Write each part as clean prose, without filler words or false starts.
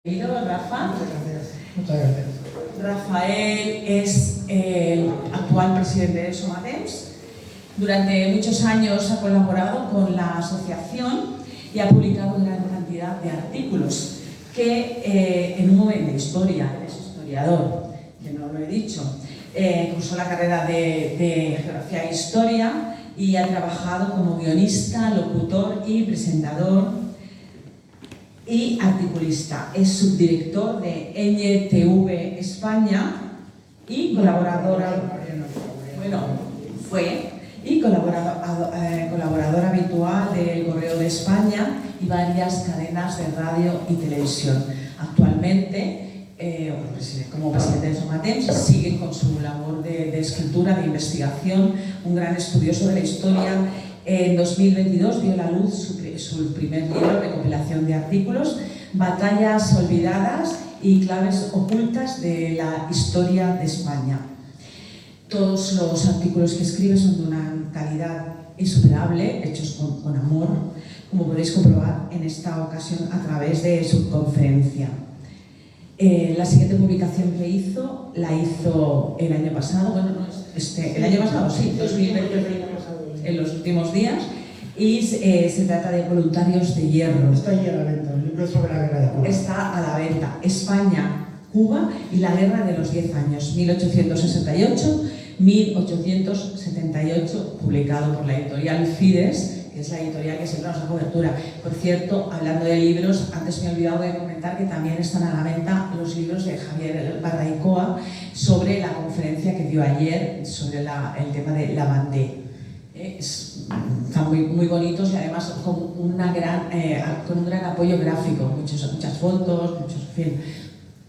Bienvenido, Rafa. Muchas gracias. Rafael es el actual presidente de Somatemps. Durante muchos años ha colaborado con la asociación y ha publicado una gran cantidad de artículos que en un momento de historia, él es historiador, que no lo he dicho, cursó la carrera de Geografía e Historia y ha trabajado como guionista, locutor y presentador y articulista. Es subdirector de NTV España y colaborador habitual del Correo de España y varias cadenas de radio y televisión. Actualmente, como presidente de Somatemps, sigue con su labor de escritura, de investigación, un gran estudioso de la historia. En 2022 vio la luz su primer libro, recopilación de artículos, Batallas olvidadas y claves ocultas de la historia de España. Todos los artículos que escribe son de una calidad insuperable, hechos con amor, como podéis comprobar en esta ocasión a través de su conferencia. La siguiente publicación que hizo, la hizo el año pasado, el año pasado, sí, 2020, en los últimos días, y se trata de Voluntarios de Hierro. Está ahí a la venta, un libro sobre la guerra de Cuba. Está a la venta. España, Cuba y la Guerra de los 10 años, 1868-1878, publicado por la editorial Fides, que es la editorial que siempre nos da cobertura. Por cierto, hablando de libros, antes me he olvidado de comentar que también están a la venta los libros de Javier Barraicoa sobre la conferencia que dio ayer sobre el tema de la Vendée. Están muy bonitos y además con un gran apoyo gráfico, muchas fotos,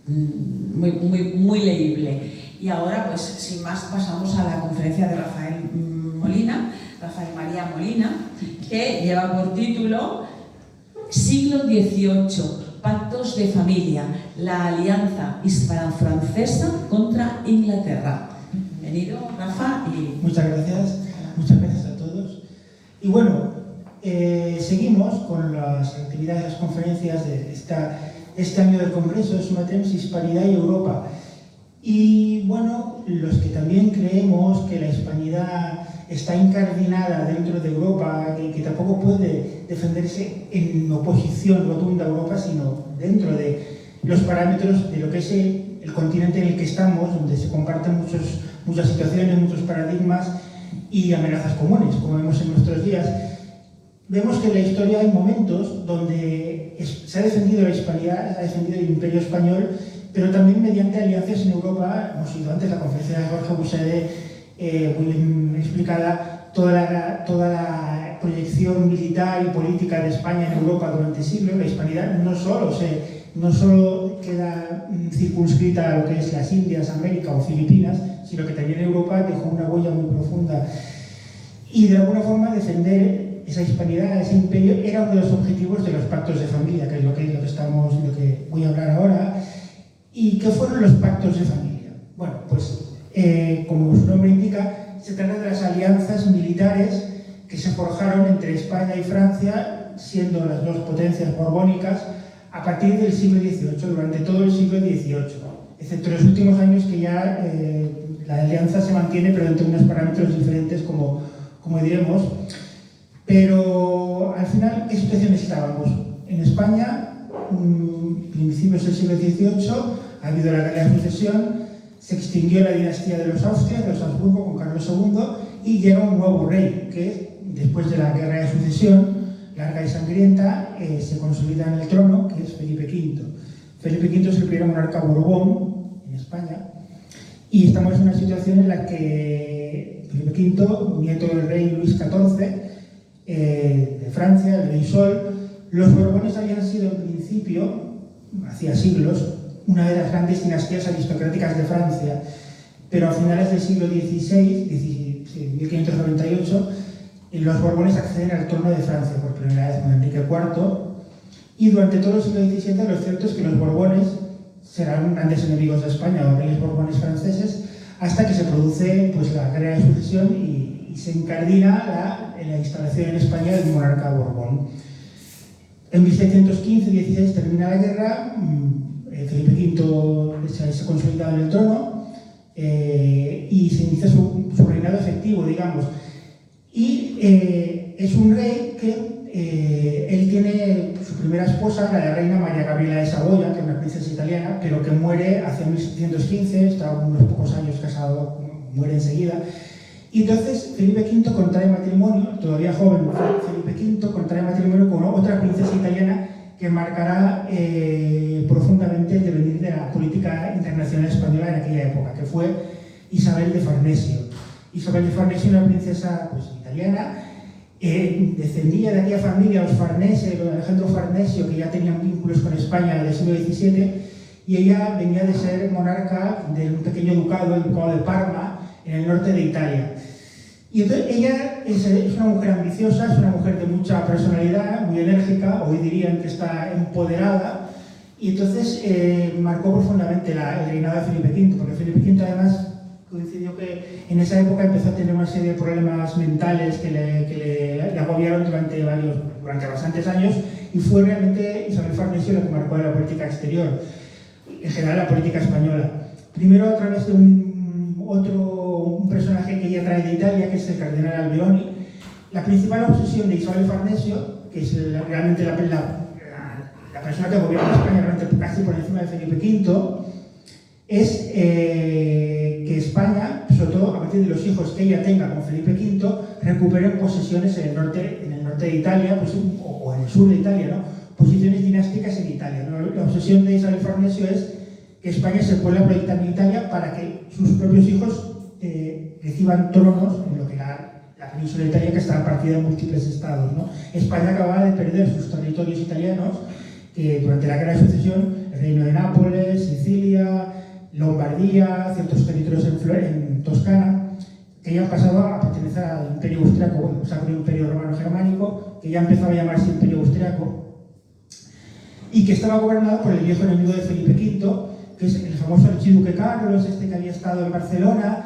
muy leíble. Y ahora, pues sin más, pasamos a la conferencia de Rafael María Molina, que lleva por título Siglo XVIII, Pactos de Familia, la alianza hispano-francesa contra Inglaterra. Bienvenido, Rafa. Muchas gracias a todos. Y bueno, seguimos con las actividades, las conferencias de este año del Congreso de Somatemps, Hispanidad y Europa. Y bueno, los que también creemos que la hispanidad está incardinada dentro de Europa, que tampoco puede defenderse en oposición rotunda a Europa, sino dentro de los parámetros de lo que es el continente en el que estamos, donde se comparten muchas situaciones, muchos paradigmas y amenazas comunes, como vemos en nuestros días. Vemos que en la historia hay momentos donde se ha defendido la hispanidad, se ha defendido el Imperio Español, pero también mediante alianzas en Europa. Hemos ido antes a la conferencia de Jorge Buxadé, muy bien explicada toda la proyección militar y política de España en Europa durante siglos. La hispanidad no solo queda circunscrita a lo que es las Indias, América o Filipinas, sino que también Europa dejó una huella muy profunda. Y de alguna forma defender esa hispanidad, ese imperio, era uno de los objetivos de los pactos de familia, que es lo que voy a hablar ahora. ¿Y qué fueron los pactos de familia? Bueno, pues como su nombre indica, se trata de las alianzas militares que se forjaron entre España y Francia, siendo las dos potencias borbónicas, a partir del siglo XVIII, durante todo el siglo XVIII, excepto en los últimos años que ya la alianza se mantiene, pero dentro de unos parámetros diferentes, como diremos. Pero al final, ¿qué situación estábamos? En España, principios del siglo XVIII, ha habido la guerra de sucesión, se extinguió la dinastía de los Austrias, de los Habsburgo, con Carlos II, y llega un nuevo rey, que después de la guerra de sucesión, larga y sangrienta, se consolida en el trono, que es Felipe V. Felipe V es el primer monarca borbón en España, y estamos en una situación en la que Felipe V, nieto del rey Luis XIV, de Francia, el rey Sol, los Borbones habían sido en principio, hacía siglos, una de las grandes dinastías aristocráticas de Francia, pero a finales del siglo XVI, 1598, los Borbones acceden al trono de Francia por primera vez con Enrique IV, y durante todo el siglo XVII lo cierto es que los Borbones serán grandes enemigos de España, los reyes Borbones franceses, hasta que se produce pues, la guerra de sucesión y se incardina la instalación en España del monarca Borbón. En 1715-16 termina la guerra, Felipe V se consolida en el trono y se inicia su reinado efectivo, digamos. Y es un rey que él tiene su primera esposa, la reina María Gabriela de Saboya, que es una princesa italiana, pero que muere hacia 1715, está unos pocos años casado, muere enseguida. Y entonces Felipe V contrae matrimonio, todavía joven, Felipe V contrae matrimonio con otra princesa italiana que marcará profundamente el devenir de la política internacional española en aquella época, que fue Isabel de Farnesio. Isabel de Farnesio, una princesa pues, italiana, descendía de aquella familia, los Farnese, los Alejandro Farnesio, que ya tenían vínculos con España del siglo XVII, y ella venía de ser monarca de un pequeño ducado, el ducado de Parma, en el norte de Italia. Y entonces ella es una mujer ambiciosa, es una mujer de mucha personalidad, muy enérgica, hoy dirían que está empoderada, y entonces marcó profundamente el reinado de Felipe V, porque Felipe V además coincidió que en esa época empezó a tener una serie de problemas mentales que le agobiaron durante bastantes años, y fue realmente Isabel Farnesio la que marcó la política exterior, en general la política española. Primero a través de un personaje que ella trae de Italia, que es el cardenal Alberoni. La principal obsesión de Isabel Farnesio, que es realmente la persona que gobierna España realmente casi por encima de Felipe V, es que España, sobre todo a partir de los hijos que ella tenga con Felipe V, recuperen posesiones en el norte de Italia, pues, o en el sur de Italia, ¿no? Posiciones dinásticas en Italia, ¿no? La obsesión de Isabel Farnesio es que España se vuelva a proyectar en Italia para que sus propios hijos reciban tronos en lo que era la península de Italia, que estaba partida en múltiples estados, ¿no? España acababa de perder sus territorios italianos durante la Guerra de Sucesión, el Reino de Nápoles, Sicilia, Lombardía, ciertos territorios en Toscana, que ya han pasado a pertenecer al Imperio Austriaco, bueno, o sea, el Imperio Romano Germánico, que ya empezaba a llamarse Imperio Austriaco, y que estaba gobernado por el viejo enemigo de Felipe V, que es el famoso archiduque Carlos, que había estado en Barcelona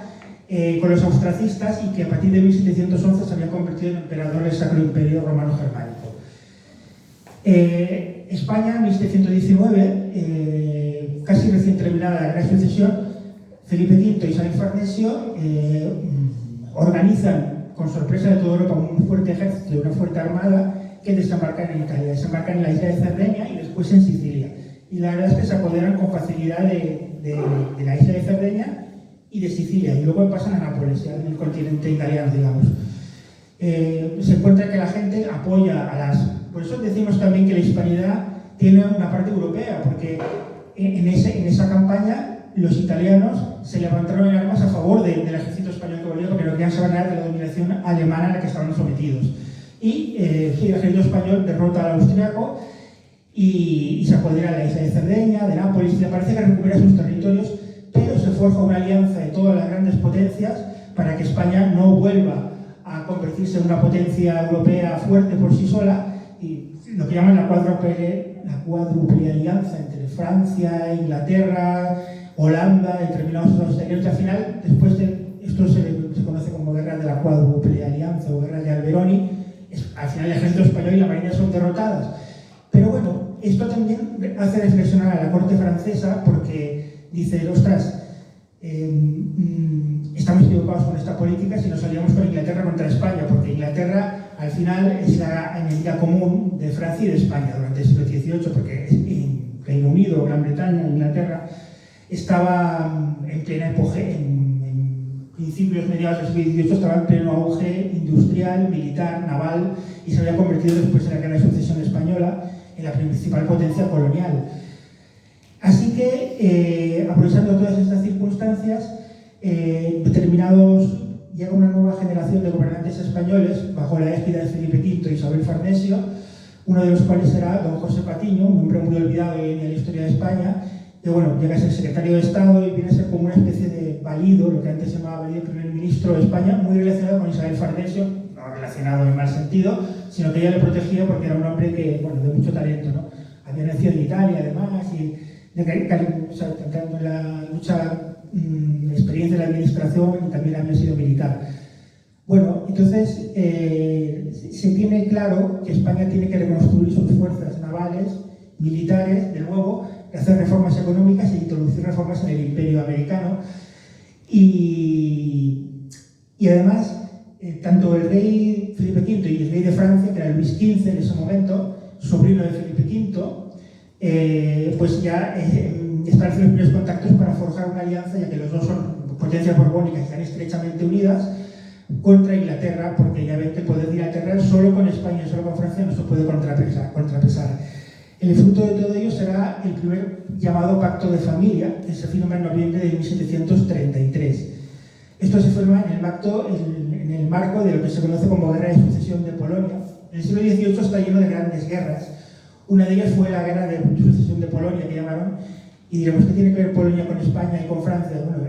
con los austracistas y que a partir de 1711 se había convertido en emperador del Sacro Imperio Romano Germánico. España, en 1719, casi recién terminada la Guerra de Sucesión, Felipe V y Isabel Farnesio organizan con sorpresa de toda Europa un fuerte ejército, una fuerte armada que desembarcan en Italia, desembarcan en la isla de Cerdeña y después en Sicilia. Y la verdad es que se apoderan con facilidad de la isla de Cerdeña y de Sicilia, y luego pasan a Nápoles, ya en el continente italiano, digamos. Se encuentra que la gente apoya a las... Por eso decimos también que la hispanidad tiene una parte europea, porque en esa campaña los italianos se levantaron en armas a favor del ejército español que volvió, porque no querían saber nada de la dominación alemana a la que estaban sometidos. Y el ejército español derrota al austriaco y se apodera de la isla de Cerdeña, de Nápoles, y le parece que recupera sus territorios, pero se forja una alianza de todas las grandes potencias para que España no vuelva a convertirse en una potencia europea fuerte por sí sola, y lo que llaman la cuádruple alianza entre Francia, Inglaterra, Holanda, determinados estados italianos, y al final, después de esto se conoce como Guerra de la Cuádruple Alianza o Guerra de Alberoni, al final el ejército español y la marina son derrotadas. Pero bueno, esto también hace reflexionar a la corte francesa, porque dice, ostras, estamos equivocados con esta política si nos aliamos con Inglaterra contra España, porque Inglaterra al final es la enemiga común de Francia y de España durante el siglo XVIII, porque en Reino Unido, Gran Bretaña, Inglaterra estaba en plena apogeo, en principios mediados del siglo XVIII estaba en pleno auge industrial, militar, naval, y se había convertido después en la Guerra de Sucesión Española en la principal potencia colonial. Así que, aprovechando todas estas circunstancias, llega una nueva generación de gobernantes españoles bajo la égida de Felipe V y Isabel Farnesio, uno de los cuales será don José Patiño, un hombre muy olvidado en la historia de España, que bueno, llega a ser secretario de Estado y viene a ser como una especie de valido, lo que antes se llamaba valido, primer ministro de España, muy relacionado con Isabel Farnesio, no relacionado en mal sentido, sino que ella le protegía porque era un hombre que, bueno, de mucho talento, ¿no? Había nacido en Italia, además, y tratando la lucha, experiencia en la administración, y también había sido militar. Bueno, entonces se tiene claro que España tiene que reconstruir sus fuerzas navales, militares, de nuevo, hacer reformas económicas e introducir reformas en el Imperio americano. Y además, tanto el rey Felipe V y el rey de Francia, que era Luis XV en ese momento, sobrino de Felipe V, pues ya establecen los primeros contactos para forjar una alianza, ya que los dos son potencias borbónicas y están estrechamente unidas, contra Inglaterra, porque ya ven que el poder de Inglaterra solo con España y solo con Francia no se puede contrapesar. El fruto de todo ello será el primer llamado Pacto de Familia, que se firma en noviembre de 1733. Esto se firma en el marco de lo que se conoce como Guerra de Sucesión de Polonia. El siglo XVIII está lleno de grandes guerras. Una de ellas fue la Guerra de Sucesión de Polonia, que llamaron, y diremos, ¿qué tiene que ver Polonia con España y con Francia? Bueno,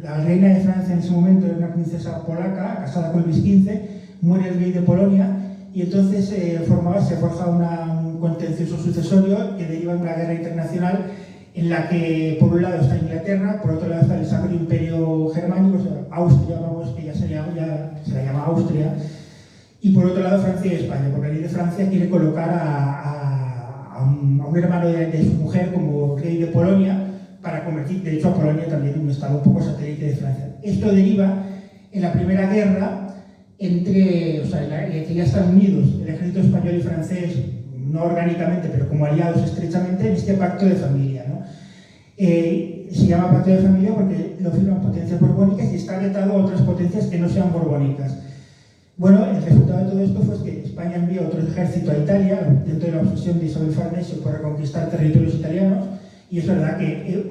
la reina de Francia en ese momento era una princesa polaca, casada con Luis XV, muere el rey de Polonia, y entonces se forja un contencioso sucesorio que deriva en una guerra internacional en la que por un lado está Inglaterra, por otro lado está el Sacro Imperio Germánico, o sea, Austria, vamos, que ya se la llama Austria, y por otro lado Francia y España, porque el rey de Francia quiere colocar a un hermano de su mujer como rey de Polonia para convertir, de hecho, a Polonia también en un estado un poco satélite de Francia. Esto deriva en la Primera Guerra entre, o sea, que ya están unidos el ejército español y francés, no orgánicamente, pero como aliados estrechamente, en este pacto de familia, ¿no? Se llama pacto de familia porque lo firman potencias borbónicas y está vetado a otras potencias que no sean borbónicas. Bueno, el resultado de todo esto fue que España envió otro ejército a Italia, dentro de la obsesión de Isabel Farnesio por reconquistar territorios italianos, y es verdad que el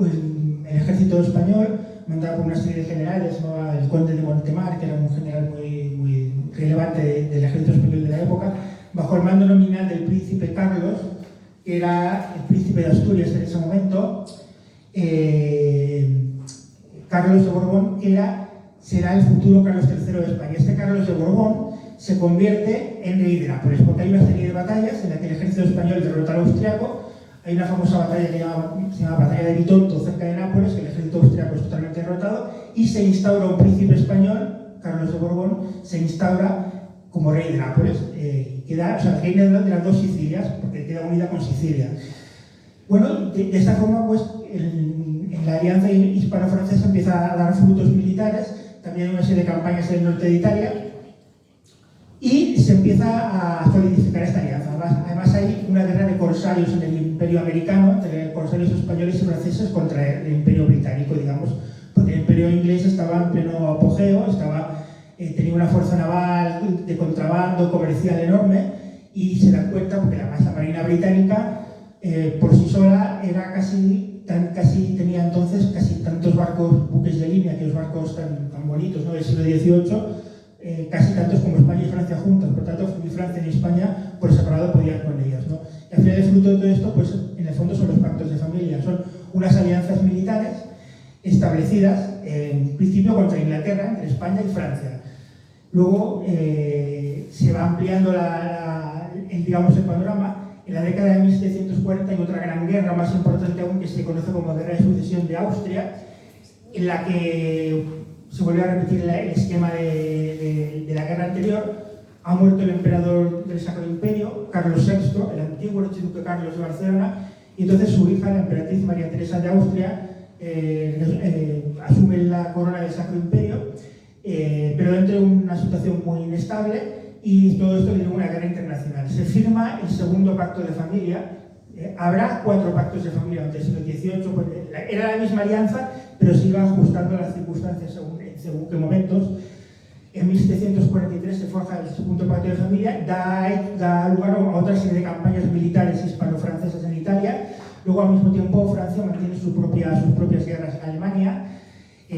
ejército español, mandado por una serie de generales, ¿no? El conde de Montemar, que era un general muy relevante del ejército español de la época, bajo el mando nominal del príncipe Carlos, que era el príncipe de Asturias en ese momento, Carlos de Borbón, que será el futuro Carlos III de España. Este Carlos de Borbón se convierte en rey de Nápoles, porque hay una serie de batallas en las que el ejército español derrota al austriaco. Hay una famosa batalla que se llama Batalla de Bitonto, cerca de Nápoles, que el ejército austriaco es totalmente derrotado, y se instaura un príncipe español, Carlos de Borbón, se instaura como rey de Nápoles, reina de las dos Sicilias, porque queda unida con Sicilia. Bueno, de esta forma, pues, en la alianza hispano-francesa empieza a dar frutos militares, también hay una serie de campañas en el norte de Italia, y se empieza a solidificar esta alianza. Además hay una guerra de corsarios en el Imperio americano, entre corsarios españoles y franceses contra el Imperio británico, digamos, porque el Imperio inglés estaba en pleno apogeo, tenía una fuerza naval de contrabando comercial enorme, y se dan cuenta, porque la Marina británica por sí sola era tenía entonces casi tantos buques de línea, que los barcos tan bonitos, ¿no?, del siglo XVIII, casi tantos como España y Francia juntas. Por tanto, ni Francia ni España por separado podían con ellas, ¿no? Y al final, el fruto de todo esto, pues en el fondo son los pactos de familia, son unas alianzas militares establecidas en principio contra Inglaterra, entre España y Francia. Luego se va ampliando el panorama. En la década de 1740 hay otra gran guerra, más importante aún, que se conoce como Guerra de Sucesión de Austria, en la que se vuelve a repetir el esquema de la guerra anterior. Ha muerto el emperador del Sacro Imperio, Carlos VI, el antiguo archiduque Carlos de Barcelona, y entonces su hija, la emperatriz María Teresa de Austria, asume la corona del Sacro Imperio, pero dentro de una situación muy inestable, y todo esto viene una guerra internacional. Se firma el segundo pacto de familia. Habrá 4 pactos de familia durante el siglo XVIII, pues, era la misma alianza, pero se iba ajustando a las circunstancias según qué momentos. En 1743 se forja el segundo pacto de familia, da lugar a otra serie de campañas militares hispano-francesas en Italia. Luego, al mismo tiempo, Francia mantiene sus propias guerras en Alemania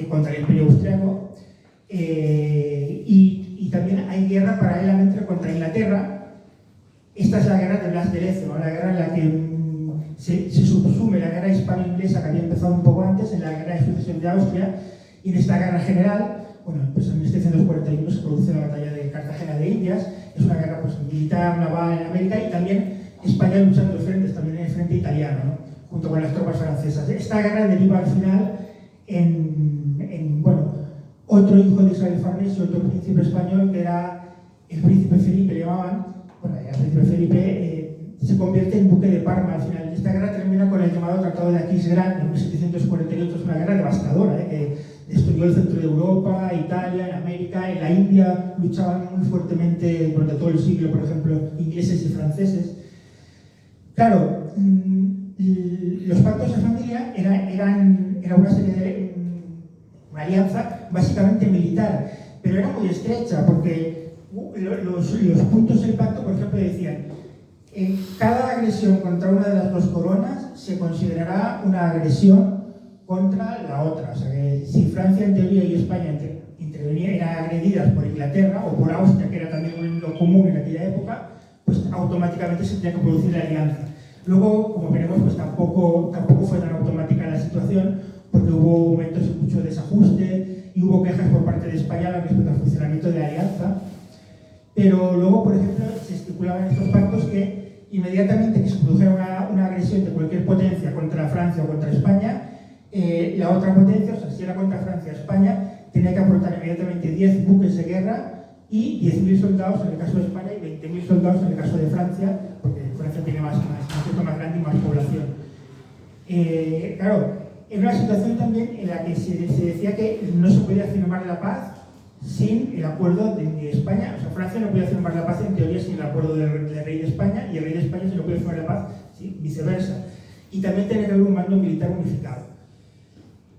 contra el Imperio Austriaco. Y también hay guerra paralelamente contra Inglaterra. Esta es la guerra de Blas de Lezo, ¿no? La guerra en la que se subsume la guerra hispano-inglesa, que había empezado un poco antes, en la guerra de sucesión de Austria. Y en esta guerra general, bueno, pues en 1741 se produce la batalla de Cartagena de Indias. Es una guerra, pues, militar, naval en América, y también España lucha en dos frentes, también en el frente italiano, ¿no?, junto con las tropas francesas. Esta guerra deriva al final en otro hijo de Isabel Farnesio, otro príncipe español, que era el príncipe Felipe, le llamaban. Bueno, el príncipe Felipe se convierte en duque de Parma al final de esta esta guerra termina con el llamado Tratado de Aquisgrán en 1748. Es una guerra devastadora, que destruyó el centro de Europa, Italia, en América, en la India luchaban muy fuertemente durante todo el siglo, por ejemplo, ingleses y franceses. Claro, los pactos de familia eran una serie de una alianza básicamente militar, pero era muy estrecha porque los puntos del pacto, por ejemplo, decían: cada agresión contra una de las dos coronas se considerará una agresión contra la otra. O sea que si Francia en teoría y España eran agredidas por Inglaterra o por Austria, que era también un enemigo común en aquella época, pues automáticamente se tenía que producir la alianza. Luego, como veremos, pues tampoco fue tan automática la situación, porque hubo momentos de mucho desajuste y hubo quejas por parte de España respecto al funcionamiento de la alianza. Pero luego, por ejemplo, se estipulaban en estos pactos que inmediatamente que se produjera una agresión de cualquier potencia contra Francia o contra España, la otra potencia, o sea, si era contra Francia o España, tenía que aportar inmediatamente 10 buques de guerra y 10.000 soldados en el caso de España y 20.000 soldados en el caso de Francia, porque Francia tiene un ejército más grande y más población. Claro, era una situación también en la que se decía que no se podía firmar la paz sin el acuerdo de España. O sea, Francia no podía firmar la paz en teoría sin el acuerdo del rey de España, y el rey de España se no podía firmar la paz, ¿sí? Viceversa. Y también tenía que haber un mando militar unificado.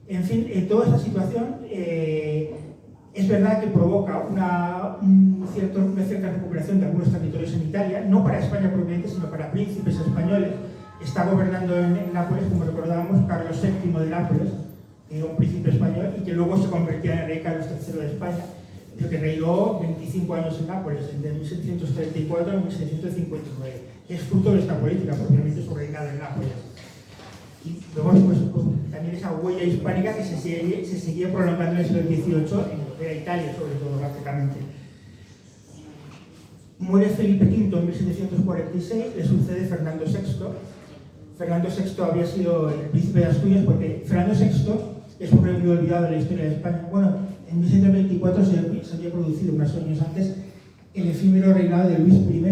En fin, toda esta situación es verdad que provoca una cierta recuperación de algunos territorios en Italia, no para España propiamente, sino para príncipes españoles. Está gobernando en Nápoles, como recordábamos, Carlos VII de Nápoles, que era un príncipe español y que luego se convertía en el rey Carlos III de España, que reinó 25 años en Nápoles, entre 1734 y 1759. Es fruto de esta política, propiamente su reinado en Nápoles. Y luego, pues, también esa huella hispánica que se seguía prolongando en el siglo XVIII en lo que era Italia, sobre todo, prácticamente. Muere Felipe V en 1746, le sucede Fernando VI. Fernando VI había sido el príncipe de Asturias, porque Fernando VI es un rey muy olvidado en la historia de España. Bueno, en 1724 se había producido, unos años antes, el efímero reinado de Luis I.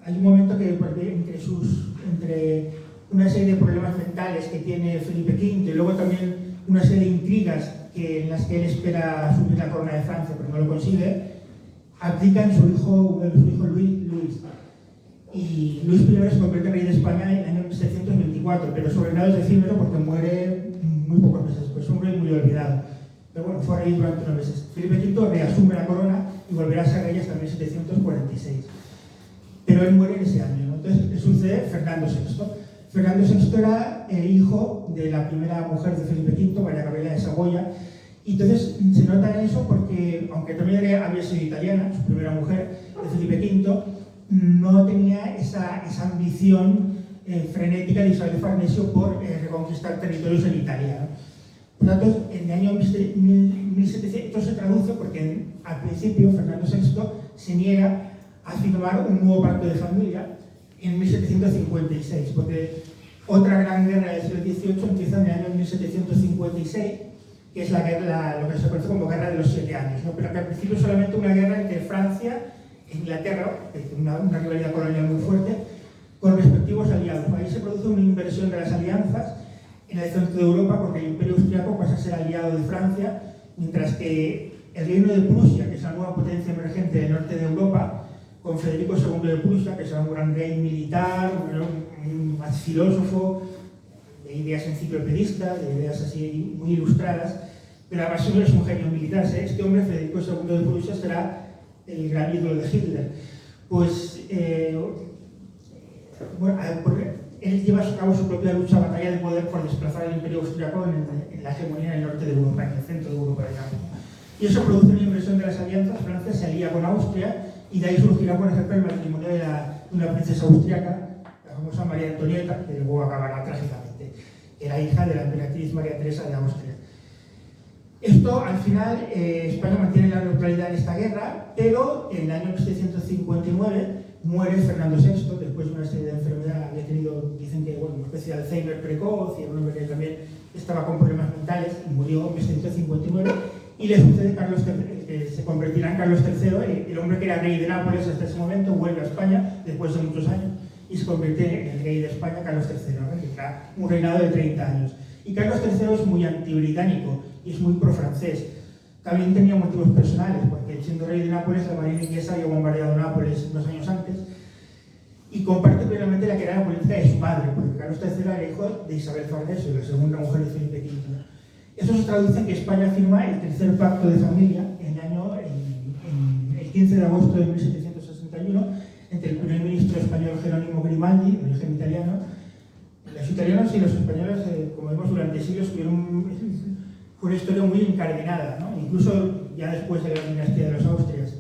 Hay un momento que entre una serie de problemas mentales que tiene Felipe V y luego también una serie de intrigas en las que él espera asumir la corona de Francia, pero no lo consigue, abdica en su hijo Luis. Y Luis I se convierte en rey de España en el año 1724, pero su reinado es efímero porque muere muy pocos meses después. Es un rey muy olvidado. Pero bueno, fue rey durante 9 meses. Felipe V reasume la corona y volverá a ser rey hasta 1746. Pero él muere en ese año, ¿no? Entonces le sucede Fernando VI. Fernando VI era hijo de la primera mujer de Felipe V, María Gabriela de Saboya. Y entonces se nota eso porque, aunque también había sido italiana, su primera mujer, de Felipe V, no tenía esa ambición frenética de Isabel Farnesio por reconquistar territorios en Italia, ¿no? Por tanto, en el año 1700, esto se traduce porque al principio Fernando VI se niega a firmar un nuevo pacto de familia en 1756, porque otra gran guerra del siglo XVIII empieza en el año 1756, que es lo que se conoce como Guerra de los 7 años, ¿no? Pero que al principio solamente una guerra entre Francia e Inglaterra, una rivalidad colonial muy fuerte, con respectivos aliados. Ahí se produce una inversión de las alianzas en el centro de Europa, porque el Imperio Austriaco pasa a ser aliado de Francia, mientras que el Reino de Prusia, que es la nueva potencia emergente del norte de Europa, con Federico II de Prusia, que es un gran rey militar, un filósofo, de ideas enciclopedistas, de ideas así muy ilustradas, pero además no es un genio militar. Este hombre, Federico II de Prusia, será el gran ídolo de Hitler. Pues, él lleva a cabo su propia batalla de poder por desplazar el Imperio Austriaco en la hegemonía en el norte de Europa, en el centro de Europa, digamos. Y eso produce una inversión de las alianzas. Francia se alía con Austria, y de ahí surgirá, por ejemplo, el matrimonio de una princesa austriaca, la famosa María Antonieta, que luego acabará trágicamente. Era hija de la emperatriz María Teresa de Austria. Esto, al final, España mantiene la neutralidad en esta guerra, pero en el año 1759 muere Fernando VI, después de una serie de enfermedades. Había tenido, dicen que, una especie de Alzheimer precoz, y era un hombre que también estaba con problemas mentales, y murió en 1759. Y le sucede Carlos III, que se convertirá en Carlos III, el hombre que era rey de Nápoles hasta ese momento, vuelve a España después de muchos años, y se convierte en el rey de España, Carlos III, ¿no? Que tendrá un reinado de 30 años. Y Carlos III es muy anti-británico y es muy pro-francés. También tenía motivos personales, porque siendo rey de Nápoles, la marina inglesa había bombardeado Nápoles 2 años antes, y comparte plenamente la carrera política de su padre, porque Carlos III era hijo de Isabel Farnesio, la segunda mujer de Felipe V. Eso se traduce en que España firma el tercer pacto de familia en el 15 de agosto de 1761 entre el primer ministro español Jerónimo Grimaldi, de origen italiano. Los italianos y los españoles, como vemos, durante siglos tuvieron una historia muy incardinada, ¿no? Incluso ya después de la dinastía de los Austrias,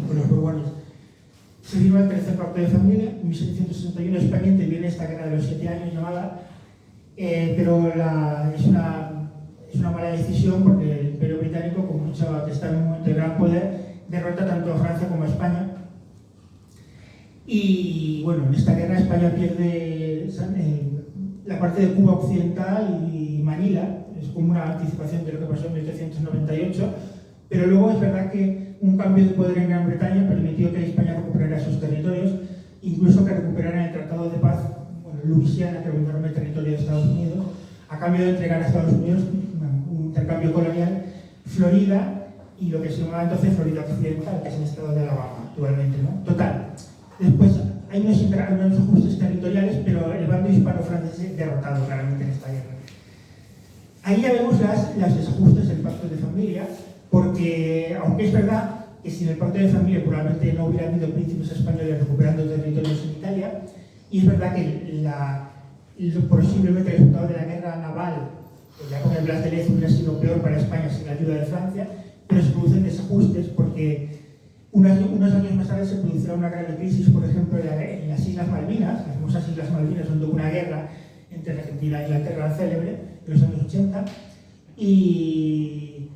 con los Borbones. Se firma el tercer pacto de familia. En 1761 España interviene esta guerra de los 7 años llamada, pero es una mala decisión porque el Imperio Británico, como mucho que está en un momento de gran poder, derrota tanto a Francia como a España. Y bueno, en esta guerra España pierde la parte de Cuba occidental y Manila. Es como una anticipación de lo que pasó en 1898, pero luego es verdad que un cambio de poder en Gran Bretaña permitió que España recuperara esos territorios, incluso que recuperaran el Tratado de Paz, Luisiana, que era un enorme territorio de Estados Unidos, a cambio de entregar a Estados Unidos un intercambio colonial, Florida y lo que se llamaba entonces Florida Occidental, que es el estado de Alabama actualmente, ¿no? Total. Después hay unos ajustes territoriales, pero el bando hispano-francés es derrotado claramente en esta guerra. Ahí ya vemos los desajustes del pacto de familia, porque aunque es verdad que sin el pacto de familia probablemente no hubiera habido príncipes españoles recuperando territorios en Italia, y es verdad que posiblemente el resultado de la guerra naval, ya con el Blas de Lezo, hubiera sido peor para España sin la ayuda de Francia, pero se producen desajustes porque unos años más tarde se producirá una grave crisis, por ejemplo, en las Islas Malvinas, las famosas Islas Malvinas, donde hubo una guerra entre Argentina e Inglaterra célebre, en los años 80, y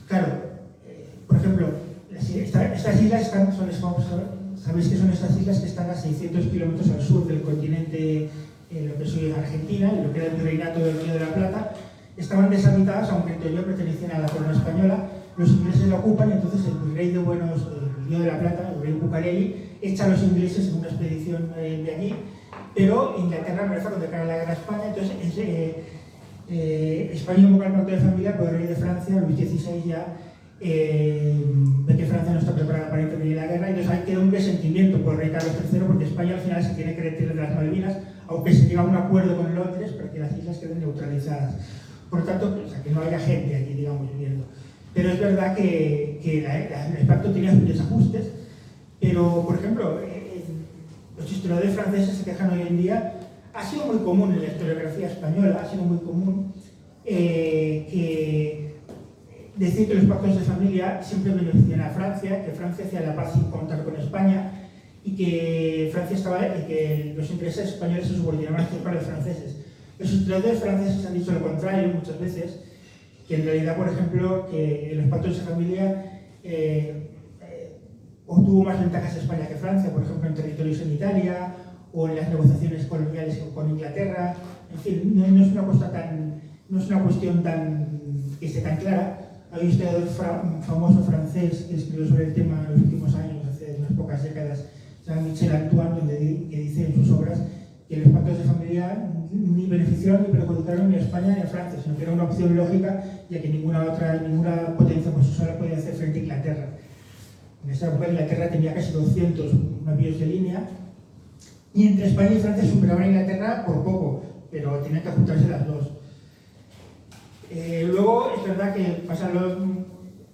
claro, por ejemplo, estas islas sabéis que son estas islas que están a 600 kilómetros al sur del continente, lo que es hoy Argentina, y lo que era el virreinato del Río de la Plata, estaban deshabitadas, aunque en teoría pertenecían a la corona española. Los ingleses la ocupan y entonces el virrey de Río de la Plata, el rey Bucareli, echa a los ingleses en una expedición de allí, pero Inglaterra amenaza con declarar la guerra a España. Entonces España invoca el pacto de familia, pero el rey de Francia, Luis XVI, ya ve que Francia no está preparada para intervenir en la guerra, y entonces ahí queda un resentimiento por el rey Carlos III, porque España al final se tiene que retirar de las Malvinas, aunque se llega a un acuerdo con Londres para que las islas queden neutralizadas. Por tanto, que no haya gente aquí, digamos, viviendo. Pero es verdad que el pacto tenía sus desajustes, pero, por ejemplo, los historiadores franceses se quejan hoy en día. Ha sido muy común en la historiografía española, ha sido muy común que decir que los pactos de familia siempre benefician a Francia, que Francia hacía la paz sin contar con España, y que que los intereses españoles se subordinaban a los franceses. Los historiadores franceses han dicho lo contrario muchas veces, que en realidad, por ejemplo, que en los pactos de familia obtuvo más ventajas España que Francia, por ejemplo, en territorios en Italia o en las negociaciones coloniales con Inglaterra. En fin, no es una cuestión que esté tan clara. Hay un historiador famoso francés que escribió sobre el tema en los últimos años, hace unas pocas décadas, se llama Michel Antoine, que dice en sus obras que los pactos de familia ni beneficiaron ni perjudicaron ni a España ni a Francia, sino que era una opción lógica, ya que ninguna potencia por sí sola podía hacer frente a Inglaterra. En esa época Inglaterra tenía casi 200 navíos de línea, y entre España y Francia superaban a Inglaterra por poco, pero tenían que juntarse las dos. Luego es verdad que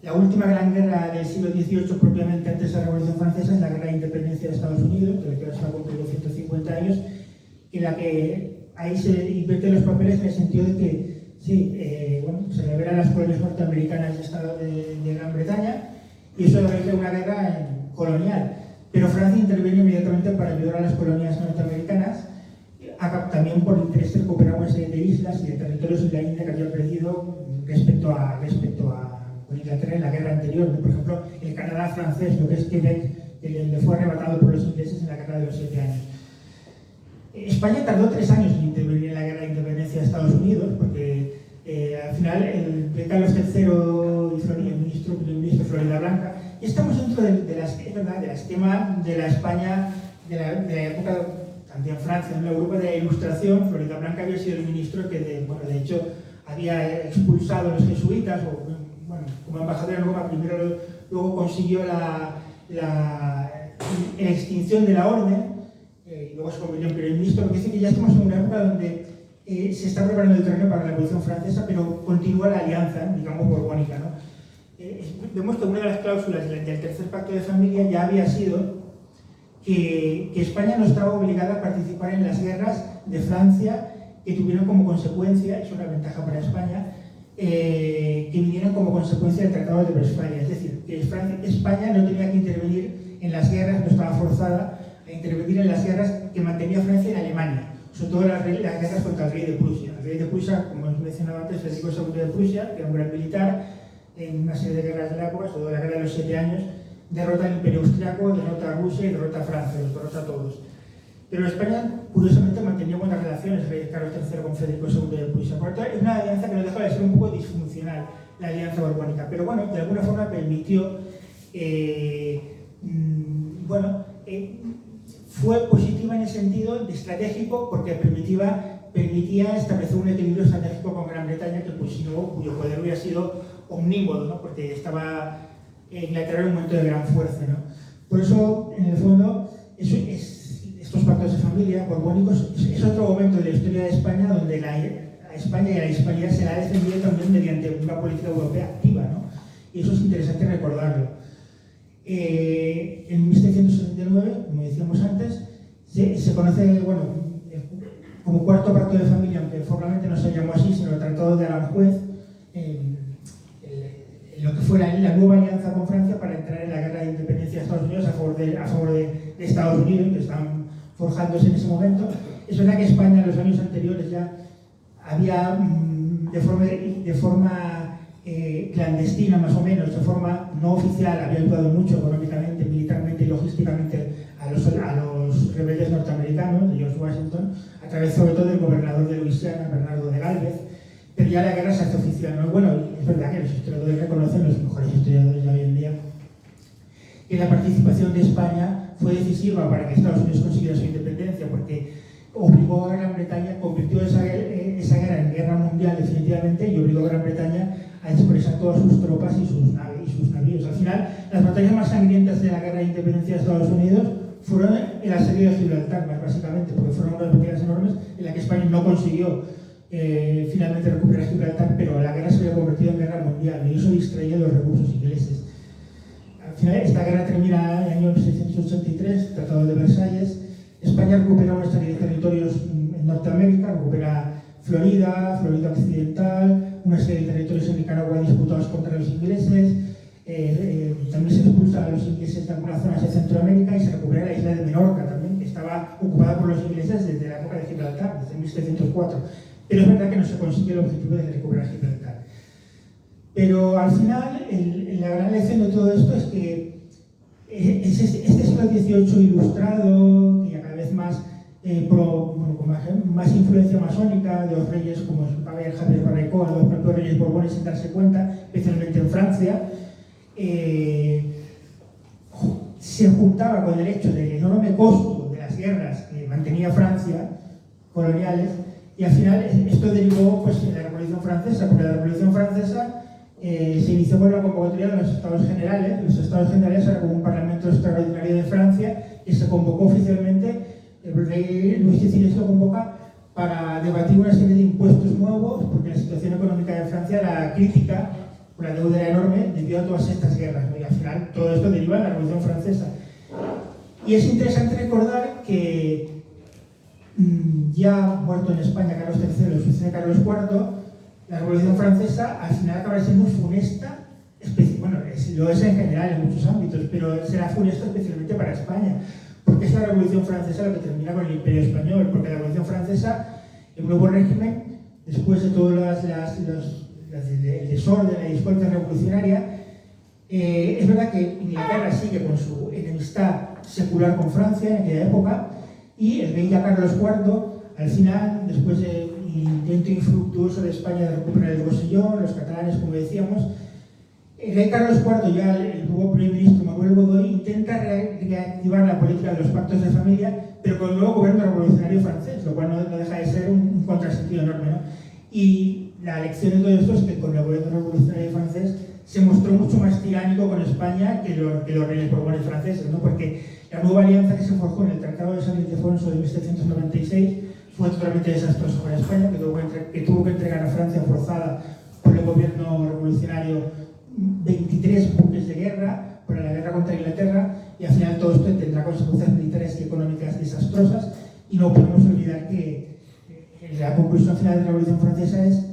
la última gran guerra del siglo XVIII, propiamente antes de la Revolución Francesa, es la Guerra de Independencia de Estados Unidos, de la que ahora se ha cumplido 150 años, en la que ahí se invierten los papeles en el sentido de que se liberan las colonias norteamericanas de Gran Bretaña, y eso es una guerra colonial. Pero Francia interviene inmediatamente para ayudar a las colonias norteamericanas, también por interés de recuperar una serie de islas y de territorios en la India que había perdido respecto a Inglaterra en la guerra anterior. Por ejemplo, el Canadá francés, lo que es Quebec, que le fue arrebatado por los ingleses en la guerra de los 7 años. España tardó 3 años en intervenir en la guerra de independencia de Estados Unidos, porque al final el Carlos III y el ministro Floridablanca, y estamos dentro del esquema de la España de la época, también Francia, en la Europa de la Ilustración. Florida Blanca había sido el ministro que, de hecho, había expulsado a los jesuitas, como embajador en Roma, luego consiguió la extinción de la orden, y luego se convirtió en primer ministro. Lo que dice que ya estamos en una época donde se está preparando el terreno para la Revolución Francesa, pero continúa la alianza, digamos, borbónica, ¿no? Vemos que una de las cláusulas del tercer pacto de familia ya había sido que España no estaba obligada a participar en las guerras de Francia que tuvieron como consecuencia, es una ventaja para España, que vinieron como consecuencia del Tratado de Westfalia. Es decir, que España no tenía que intervenir en las guerras, no estaba forzada a intervenir en las guerras que mantenía Francia en Alemania, sobre todo las guerras contra el rey de Prusia. El rey de Prusia, como os mencionaba antes, Federico II de Prusia, que era un gran militar en una serie de guerras de la época, sobre todo la guerra de los 7 años, derrota al Imperio Austriaco, derrota a Rusia y derrota a Francia, los derrota a todos. Pero España, curiosamente, mantenía buenas relaciones, el rey Carlos III con Federico II de Prusia. Por lo tanto, es una alianza que no deja de ser un poco disfuncional, la alianza borbónica, pero bueno, de alguna forma permitió, fue positiva en el sentido de estratégico, porque permitía establecer un equilibrio estratégico con Gran Bretaña, que pues, si no, cuyo poder hubiera sido omnímodo, ¿no? Porque estaba Inglaterra en un momento de gran fuerza, ¿no? Por eso, en el fondo, estos pactos de familia borbónicos es otro momento de la historia de España donde a España y a la hispanidad se la ha defendido también mediante una política europea activa, ¿no? Y eso es interesante recordarlo. En 1779, como decíamos antes, se conoce, como cuarto pacto de familia, aunque formalmente no se llamó así, sino el Tratado de Aranjuez, lo que fue la nueva alianza con Francia para entrar en la guerra de independencia de Estados Unidos a favor de Estados Unidos, que estaban forjándose en ese momento. Es verdad que España en los años anteriores ya había, de forma clandestina más o menos, de forma no oficial, había ayudado mucho económicamente, militarmente y logísticamente a los rebeldes norteamericanos, de George Washington, a través sobre todo del gobernador de Luisiana, Bernardo de Gálvez. Pero ya la guerra se hace oficial, ¿no? Bueno, es verdad que los historiadores reconocen, los mejores historiadores de hoy en día, que la participación de España fue decisiva para que Estados Unidos consiguiera su independencia, porque obligó a Gran Bretaña, convirtió esa guerra en guerra mundial definitivamente, y obligó a Gran Bretaña a expresar todas sus tropas y sus navíos. Al final, las batallas más sangrientas de la guerra de independencia de Estados Unidos fueron el asedio de Gibraltar, más básicamente, porque fueron unas batallas enormes en las que España no consiguió finalmente recuperar Gibraltar, pero la guerra se había convertido en guerra mundial y eso distraía los recursos ingleses. Al final, esta guerra termina en el año 1683, Tratado de Versalles. España recupera una serie de territorios en Norteamérica, recupera Florida Occidental, una serie de territorios en Nicaragua disputados contra los ingleses. También se expulsa a los ingleses de algunas zonas de Centroamérica y se recupera la isla de Menorca también, que estaba ocupada por los ingleses desde la época de Gibraltar, desde 1704. Pero es verdad que no se consigue el objetivo de recuperar Gibraltar. Pero al final, la gran lección de todo esto es que este siglo XVIII ilustrado, que cada vez más, con más influencia masónica de los reyes como Javier Barracoa, los propios reyes borbones sin darse cuenta, especialmente en Francia, se juntaba con el hecho del enorme costo de las guerras que mantenía Francia, coloniales, y al final esto derivó en la Revolución Francesa, porque la Revolución Francesa se inició con la convocatoria de los Estados Generales. Los Estados Generales era como un parlamento extraordinario de Francia y se convocó oficialmente, el rey Luis XVI lo convoca para debatir una serie de impuestos nuevos, porque la situación económica de Francia era crítica, la deuda era enorme debido a todas estas guerras, ¿no? Y al final todo esto deriva de la Revolución Francesa. Y es interesante recordar que ya muerto en España Carlos III, el sucesor de Carlos IV, la Revolución Francesa al final acabará siendo funesta, lo es en general en muchos ámbitos, pero será funesta especialmente para España, porque es la Revolución Francesa la que termina con el Imperio Español, porque la Revolución Francesa, el nuevo régimen, después de todo el desorden, la disputa revolucionaria, es verdad que Inglaterra sigue con su enemistad secular con Francia en aquella época, y el rey Carlos IV, al final, después del intento infructuoso de España de recuperar el Rosellón, los catalanes, como decíamos, el rey Carlos IV, ya el nuevo primer ministro Manuel Godoy intenta reactivar la política de los pactos de familia, pero con el nuevo gobierno revolucionario francés, lo cual no deja de ser un contrasentido enorme, ¿no? Y la lección de todo esto es que con el gobierno revolucionario francés se mostró mucho más tiránico con España que los reyes borbones franceses, ¿no? Porque la nueva alianza que se forjó en el Tratado de San Ildefonso de 1796 fue totalmente desastroso para España, que tuvo que entregar a Francia forzada por el gobierno revolucionario 23 buques de guerra para la guerra contra Inglaterra, y al final todo esto tendrá consecuencias militares y económicas desastrosas. Y no podemos olvidar que la conclusión final de la Revolución Francesa es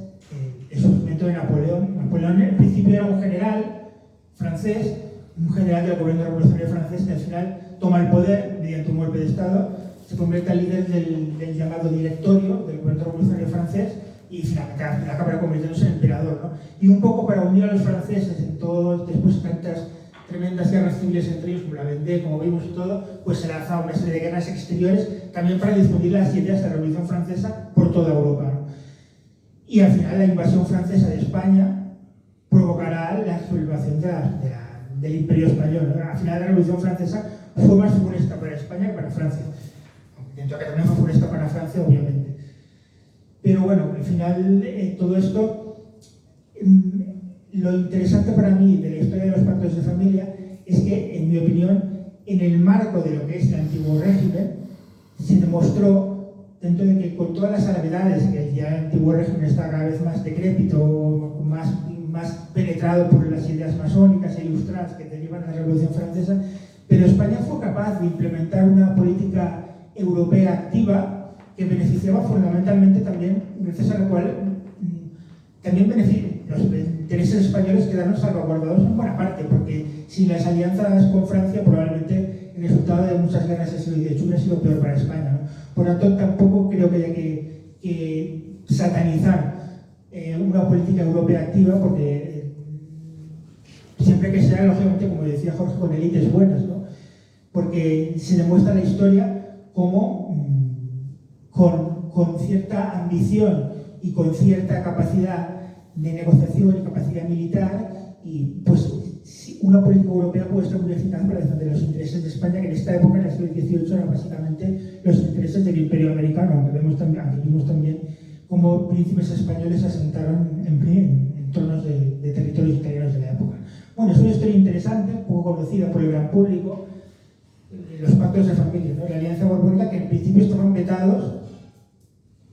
el surgimiento de Napoleón. Napoleón en principio era un general francés, un general del gobierno revolucionario francés, que al final toma el poder mediante un golpe de Estado, se convierte al líder del llamado directorio del gobierno revolucionario francés y finalmente acaba convirtiéndose en emperador, ¿no? Y un poco para unir a los franceses en todo, después de tantas tremendas guerras civiles entre ellos, como la Vendée, como vimos y todo, pues se lanza una serie de guerras exteriores también para difundir las ideas de la Revolución Francesa por toda Europa, ¿no? Y al final la invasión francesa de España provocará la sublevación del Imperio Español, ¿no? Al final la Revolución Francesa fue más funesta para España que para Francia, dentro de que también fue funesta para Francia, obviamente. Pero bueno, al final todo esto, lo interesante para mí de la historia de los pactos de familia es que, en mi opinión, en el marco de lo que es el antiguo régimen, se demostró, dentro de que con todas las salvedades, que ya el antiguo régimen está cada vez más decrépito, más penetrado por las ideas masónicas e ilustradas que derivan de la Revolución Francesa, pero España fue capaz de implementar una política europea activa que beneficiaba fundamentalmente también, gracias a lo cual también los intereses españoles quedaron salvaguardados en buena parte, porque sin las alianzas con Francia probablemente el resultado de muchas guerras y de hecho hubiera sido peor para España, ¿no? Por lo tanto, tampoco creo que haya que satanizar una política europea activa, porque siempre que sea, lógicamente, como decía Jorge, con élites buenas, ¿no? Porque se demuestra en la historia cómo con cierta ambición y con cierta capacidad de negociación y capacidad militar, y pues una política europea puede estar muy eficaz para defender los intereses de España, que en esta época, en el siglo XVIII, eran básicamente los intereses del Imperio Americano, aunque vimos también cómo príncipes españoles se asentaron en entornos de territorios italianos de la época. Bueno, es una historia interesante, poco conocida por el gran público, los pactos de familia, ¿no? La alianza borbónica, que en principio estaban vetados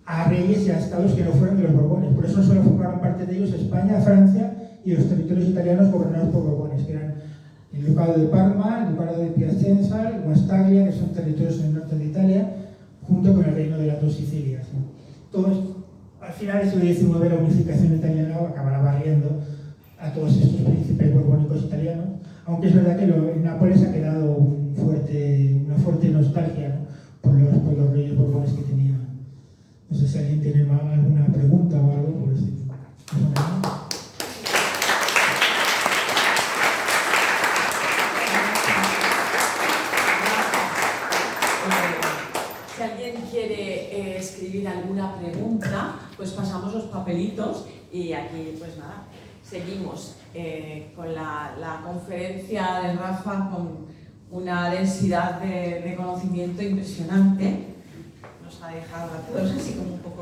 a reyes y a estados que no fueran de los Borbones. Por eso solo formaron parte de ellos España, Francia y los territorios italianos gobernados por Borbones, que eran el Ducado de Parma, el Ducado de Piacenza, el Guastaglia, que son territorios en el norte de Italia, junto con el reino de las dos Sicilias, ¿no? Todo esto, al final del siglo XIX, la unificación italiana acabará barriendo a todos estos príncipes borbónicos italianos, aunque es verdad que en Nápoles ha quedado una fuerte nostalgia, ¿no? por los reyes borbones que tenían. No sé si alguien tiene alguna pregunta o algo por este tipo. Si alguien quiere escribir alguna pregunta, pues pasamos los papelitos y aquí, pues nada, seguimos con la conferencia de Rafa con una densidad de conocimiento impresionante. Nos ha dejado a todos así como un poco...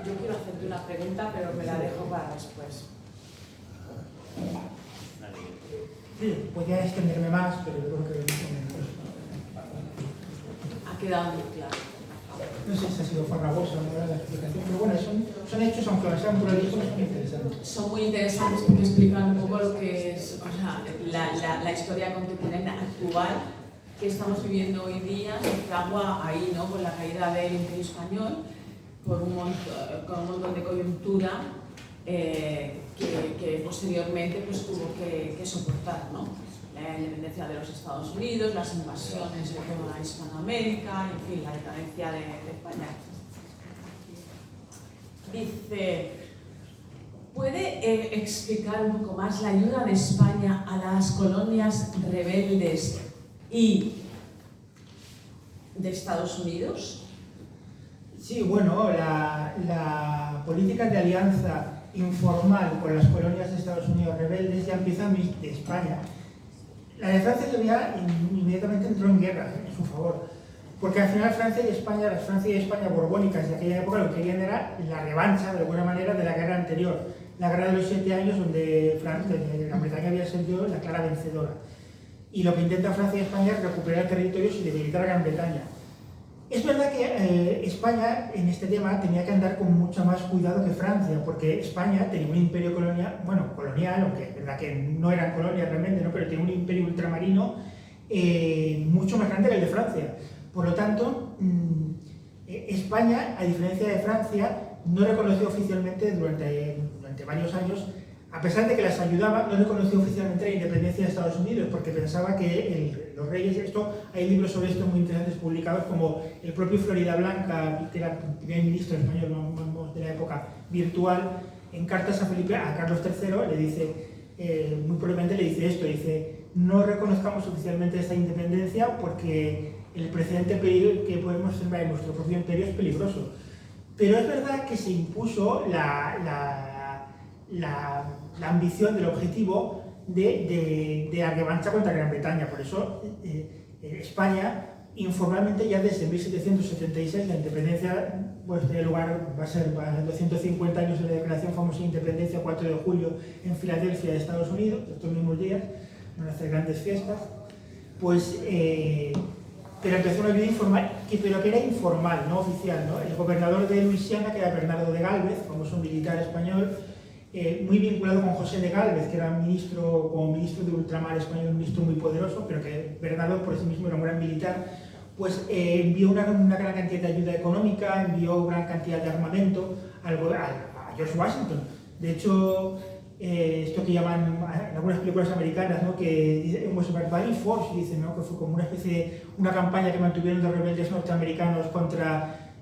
Yo quiero hacerte una pregunta, pero me la dejo para después. Sí, podría extenderme más, pero yo creo que... Ha quedado muy claro. No sé si ha sido farragosa o no la explicación, pero bueno, son hechos, aunque sean prolijos, son interesantes. Son muy interesantes porque explican un poco lo que es, o sea, la historia contemporánea actual que estamos viviendo hoy día, se fragua ahí, ¿no? Con la caída del Imperio Español, con un montón de coyuntura que posteriormente pues, tuvo que soportar, ¿no? La independencia de los Estados Unidos, las invasiones de toda Hispanoamérica, en fin, la decadencia de España. Dice, ¿puede explicar un poco más la ayuda de España a las colonias rebeldes y de Estados Unidos? Sí, bueno, la política de alianza informal con las colonias de Estados Unidos rebeldes ya empieza de España. La de Francia ya inmediatamente entró en guerra en su favor, porque al final Francia y España borbónicas de aquella época lo que querían era la revancha, de alguna manera, de la guerra anterior, la guerra de los 7 años donde Gran Bretaña había sido la clara vencedora. Y lo que intenta Francia y España es recuperar territorios y debilitar a Gran Bretaña. Es verdad que España en este tema tenía que andar con mucho más cuidado que Francia, porque España tenía un imperio colonial, aunque es verdad que no eran colonias realmente, ¿no? Pero tenía un imperio ultramarino mucho más grande que el de Francia. Por lo tanto, España, a diferencia de Francia, no reconoció oficialmente durante varios años, a pesar de que las ayudaba, no reconoció oficialmente la independencia de Estados Unidos, porque pensaba que los reyes, hay libros sobre esto muy interesantes publicados, como el propio Florida Blanca, que era el primer ministro español de la época virtual, en cartas a Carlos III, le dice, muy probablemente le dice esto, dice, no reconozcamos oficialmente esta independencia porque el precedente que podemos observar en nuestro propio imperio es peligroso. Pero es verdad que se impuso la ambición del objetivo de la revancha contra Gran Bretaña. Por eso España, informalmente, ya desde 1776, la independencia pues, tiene lugar, va a ser 250 años de la declaración famosa de independencia, 4 de julio, en Filadelfia, de Estados Unidos, estos mismos días, van a hacer grandes fiestas, pues, pero empezó una vida informal, pero que era informal, no oficial, ¿no? El gobernador de Luisiana, que era Bernardo de Gálvez, famoso militar español, muy vinculado con José de Gálvez, que era como ministro de ultramar español, un ministro muy poderoso, pero que Bernardo por sí mismo era un gran militar, pues envió una gran cantidad de ayuda económica, envió gran cantidad de armamento a George Washington. De hecho, esto que llaman en algunas películas americanas, ¿no? Que was a barbarian force, dicen, ¿no? Que fue como una especie de una campaña que mantuvieron los rebeldes norteamericanos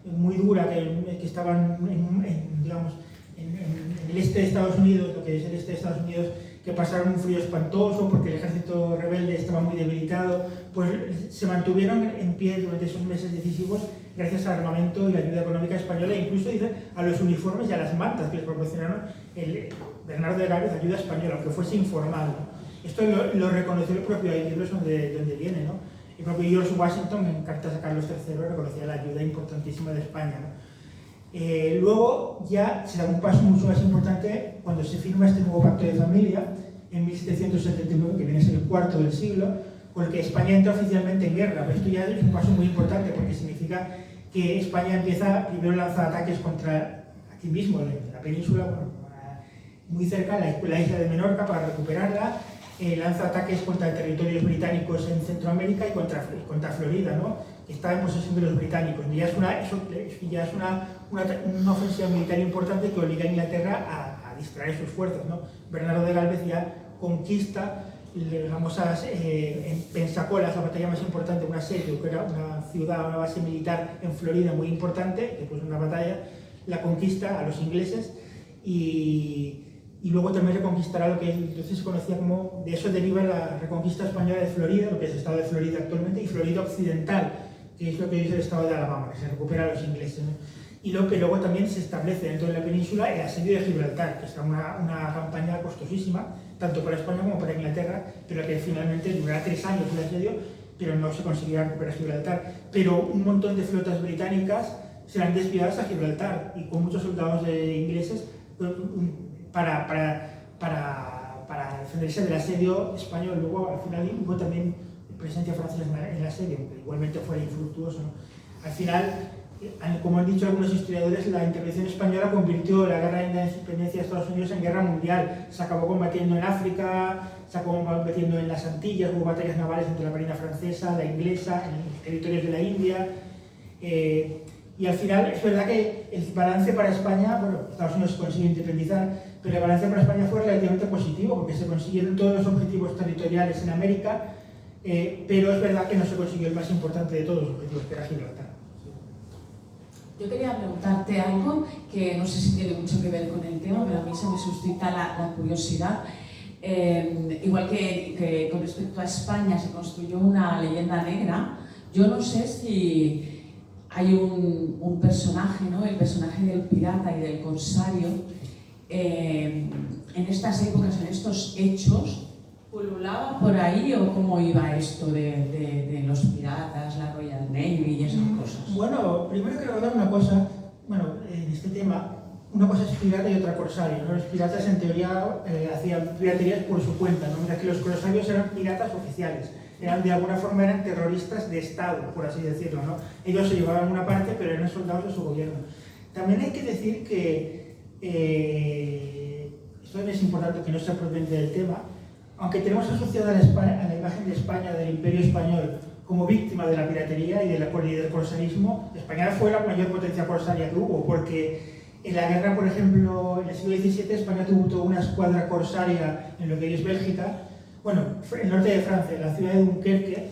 muy dura, que estaban digamos, en el este de Estados Unidos, lo que es el este de Estados Unidos, que pasaron un frío espantoso porque el ejército rebelde estaba muy debilitado, pues se mantuvieron en pie durante esos meses decisivos gracias al armamento y la ayuda económica española, e incluso dicen, a los uniformes y a las mantas que les proporcionaron Bernardo de Gálvez, ayuda española, aunque fuese informal, ¿no? Esto lo reconoció el propio, hay libros donde viene, ¿no? El propio George Washington, en cartas a Carlos III, reconocía la ayuda importantísima de España, ¿no? Luego ya se da un paso mucho más importante cuando se firma este nuevo pacto de familia en 1779, que viene a ser el cuarto del siglo, con el que España entra oficialmente en guerra. Esto ya es un paso muy importante porque significa que España empieza, primero lanza ataques contra aquí mismo, en la península, bueno, muy cerca, la isla de Menorca, para recuperarla, lanza ataques contra territorios británicos en Centroamérica y contra Florida, ¿no? Que está en posesión de los británicos. Y ya es una ofensiva militar importante que obliga a Inglaterra a distraer sus fuerzas, ¿no? Bernardo de Gálvez ya conquista las famosas en Pensacola, la batalla más importante, un asedio, que era una ciudad, una base militar en Florida muy importante, después de una batalla, la conquista a los ingleses y luego también reconquistará lo que entonces se conocía como, de eso deriva la reconquista española de Florida, lo que es el estado de Florida actualmente, y Florida occidental, que es lo que dice el estado de Alabama, que se recupera a los ingleses, ¿no? Y luego también se establece dentro de la península el asedio de Gibraltar, que será una campaña costosísima, tanto para España como para Inglaterra, pero que finalmente durará 3 años el asedio, pero no se conseguirá recuperar Gibraltar. Pero un montón de flotas británicas serán desviadas a Gibraltar, y con muchos soldados ingleses para defenderse del asedio español. Luego, al final, hubo también presencia francesa en el asedio, que igualmente fue infructuoso, ¿no? Al final, como han dicho algunos historiadores, la intervención española convirtió la guerra de independencia de Estados Unidos en guerra mundial. Se acabó combatiendo en África, se acabó combatiendo en las Antillas, hubo batallas navales entre la marina francesa, la inglesa, en los territorios de la India. Y al final es verdad que el balance para España, bueno, Estados Unidos se consiguió independizar, pero el balance para España fue relativamente positivo, porque se consiguieron todos los objetivos territoriales en América, pero es verdad que no se consiguió el más importante de todos los objetivos, que era Gibraltar. Yo quería preguntarte algo que no sé si tiene mucho que ver con el tema, pero a mí se me suscita la curiosidad. Igual que con respecto a España se construyó una leyenda negra, yo no sé si hay un personaje, ¿no? El personaje del pirata y del corsario. En estas épocas, en estos hechos, ¿pululaba por ahí o cómo iba esto de los piratas, la Royal Navy y esas cosas? Bueno, primero quiero recordar una cosa, bueno, en este tema, una cosa es pirata y otra corsario, ¿no? Los piratas en teoría hacían piraterías por su cuenta, ¿no? Mientras que los corsarios eran piratas oficiales, de alguna forma eran terroristas de Estado, por así decirlo, ¿no? Ellos se llevaban una parte, pero eran soldados de su gobierno. También hay que decir que, esto es importante que no se apropie del tema, aunque tenemos asociada a la imagen de España, del Imperio Español, como víctima de la piratería y del corsarismo, España fue la mayor potencia corsaria que hubo, porque en la guerra, por ejemplo, en el siglo XVII, España tuvo toda una escuadra corsaria en lo que hoy es Bélgica, bueno, en el norte de Francia, en la ciudad de Dunkerque,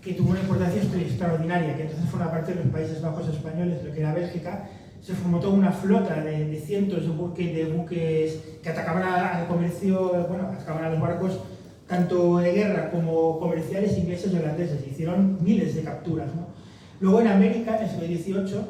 que tuvo una importancia extraordinaria, que entonces forma parte de los Países Bajos españoles, lo que era Bélgica. Se formó toda una flota de cientos de buques que atacaban al comercio, bueno, atacaban a los barcos tanto de guerra como comerciales ingleses y holandeses. Hicieron miles de capturas, ¿no? Luego en América, en el siglo XVIII,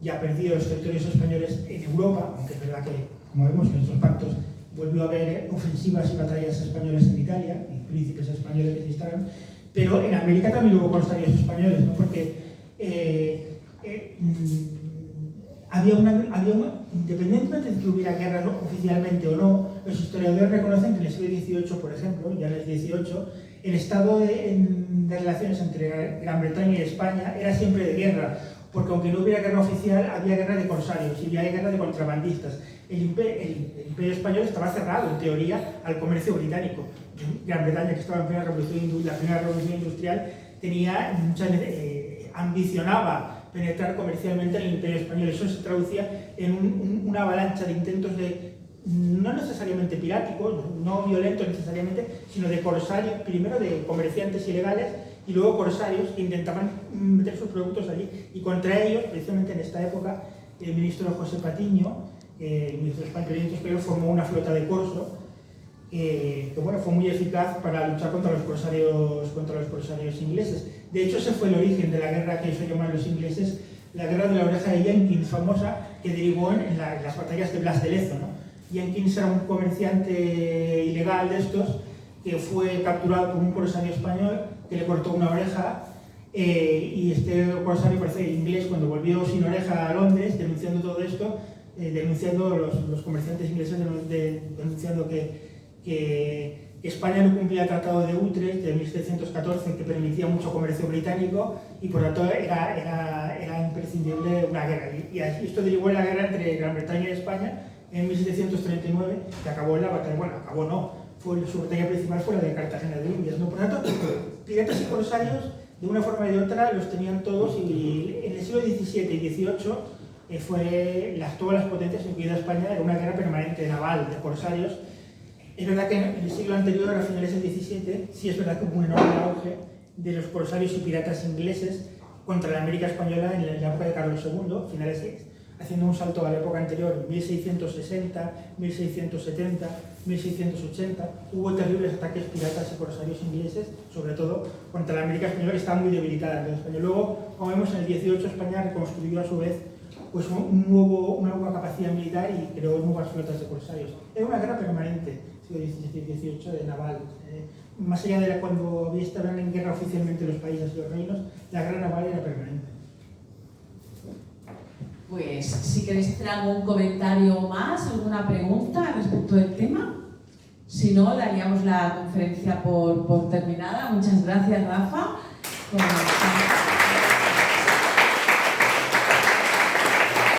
ya perdidos los territorios españoles en Europa, aunque es verdad que, como vemos en estos pactos, volvió a haber ofensivas y batallas españolas en Italia, y príncipes españoles que se instalaron, pero en América también hubo corsarios españoles, ¿no? Porque independientemente de que hubiera guerra oficialmente o no, los historiadores reconocen que en el siglo XVIII, por ejemplo, ya en el XVIII, el estado de relaciones entre Gran Bretaña y España era siempre de guerra, porque aunque no hubiera guerra oficial, había guerra de corsarios y había guerra de contrabandistas. El Imperio Español estaba cerrado, en teoría, al comercio británico. Gran Bretaña, que estaba en la primera revolución industrial, ambicionaba penetrar comercialmente en el Imperio Español. Eso se traducía en una avalancha de intentos no necesariamente piráticos, no violentos necesariamente, sino de corsarios, primero de comerciantes ilegales y luego corsarios que intentaban meter sus productos allí. Y contra ellos, precisamente en esta época, el ministro José Patiño, el ministro español, formó una flota de corso que bueno, fue muy eficaz para luchar contra los corsarios ingleses. De hecho, ese fue el origen de la guerra que se llaman los ingleses, la guerra de la oreja de Jenkins, famosa, que derivó en las batallas de Blas de Lezo, ¿no? Jenkins era un comerciante ilegal de estos que fue capturado por un corsario español que le cortó una oreja, y este corsario, parece inglés, cuando volvió sin oreja a Londres, denunciando todo esto, denunciando los comerciantes ingleses, denunciando que España no cumplía el Tratado de Utrecht de 1714, que permitía mucho comercio británico, y por lo tanto era imprescindible una guerra. Y esto derivó en la guerra entre Gran Bretaña y España en 1739, que acabó en la batalla, bueno, acabó no, su batalla principal fue la de Cartagena de Indias, ¿no? Por lo tanto, piratas y corsarios, de una forma y de otra, los tenían todos, y en el siglo XVII y XVIII todas las potencias, incluida España, era una guerra permanente naval de corsarios. Es verdad que en el siglo anterior, a finales del XVII, sí es verdad que hubo un enorme auge de los corsarios y piratas ingleses contra la América española en la época de Carlos II, haciendo un salto a la época anterior, 1660, 1670, 1680, hubo terribles ataques piratas y corsarios ingleses, sobre todo contra la América española, que estaba muy debilitada en España. Luego, como vemos, en el 18 España reconstruyó a su vez pues una nueva capacidad militar y creó nuevas flotas de corsarios. Era una guerra permanente, siglo XVII y XVIII, de naval. Más allá de cuando estaban en guerra oficialmente los países y los reinos, la guerra naval era permanente. Pues si queréis hacer algún comentario más, alguna pregunta respecto del tema, si no, daríamos la conferencia por terminada. Muchas gracias, Rafa.